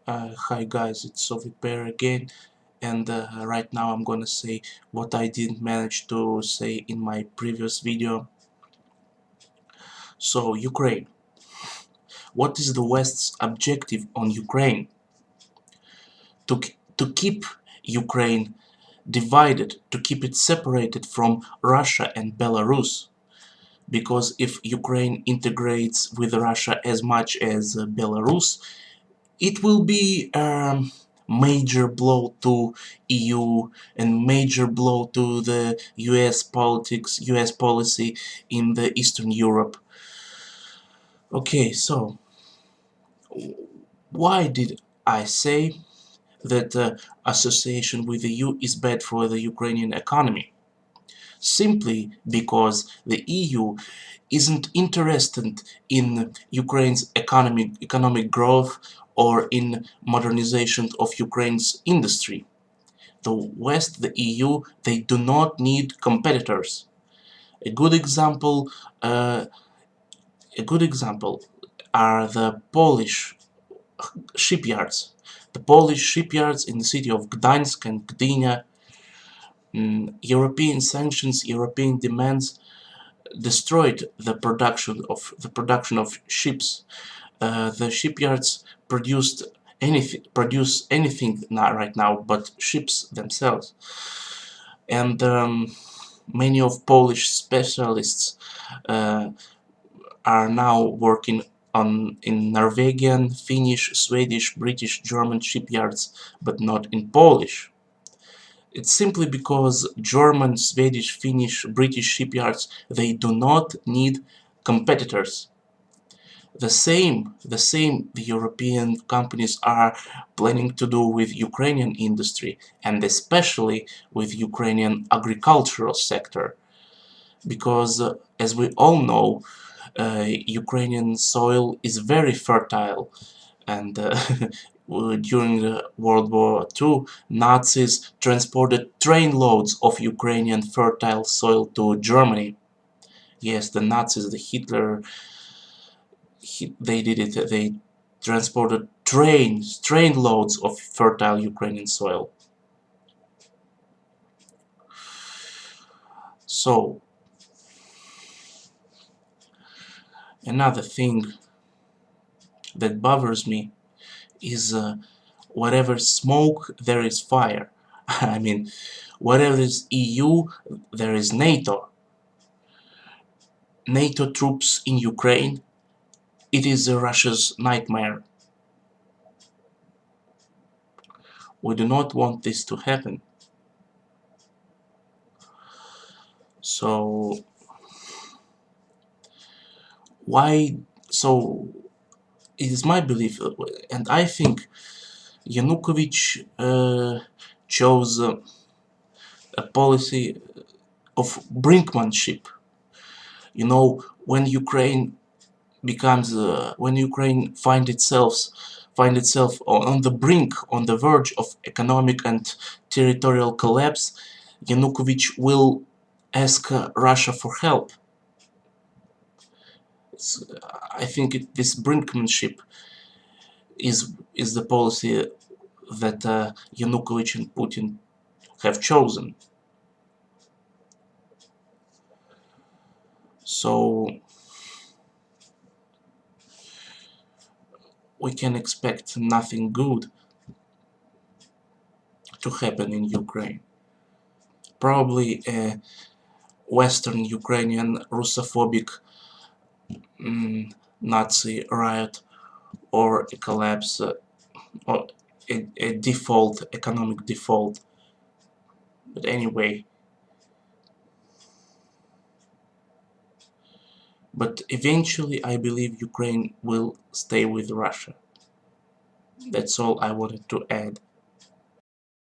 Hi guys, it's Soviet Bear again, and right now I'm gonna say what I didn't manage to say in my previous video. So, Ukraine. What is the West's objective on Ukraine? To keep Ukraine divided, to keep it separated from Russia and Belarus. Because if Ukraine integrates with Russia as much as Belarus, it will be a major blow to EU and major blow to the US politics, US policy in the Eastern Europe. Okay, so why did I say that association with the EU is bad for the Ukrainian economy? Simply because the EU isn't interested in Ukraine's economic growth or in modernization of Ukraine's industry. The West, the EU, they do not need competitors. A good example, uh, a good example are the Polish shipyards. The Polish shipyards in the city of Gdańsk and Gdynia. European sanctions, European demands destroyed the production of ships. The shipyards produce anything not right now but ships themselves, and many of Polish specialists uh, are now working on in Norwegian, Finnish, Swedish, British, German shipyards, but not in Polish. It's simply because German, Swedish, Finnish, British shipyards, they do not need competitors. The same the European companies are planning to do with Ukrainian industry and especially with Ukrainian agricultural sector. Because as we all know, Ukrainian soil is very fertile, and during the World War II, Nazis transported trainloads of Ukrainian fertile soil to Germany. Yes, the Nazis, the Hitler, they did it. They transported trainloads of fertile Ukrainian soil. So, another thing that bothers me is wherever smoke, there is fire. I mean, wherever is EU, there is NATO. NATO troops in Ukraine, it is Russia's nightmare. We do not want this to happen. So, why? So, it is my belief, and I think Yanukovych chose a policy of brinkmanship. You know, when Ukraine find itself on the brink, on the verge of economic and territorial collapse, Yanukovych will ask Russia for help. I think this brinkmanship is the policy that Yanukovych and Putin have chosen. So we can expect nothing good to happen in Ukraine. Probably a Western Ukrainian Russophobic Nazi riot, or a collapse, or a default, economic default. But anyway, but eventually I believe Ukraine will stay with Russia. That's all I wanted to add.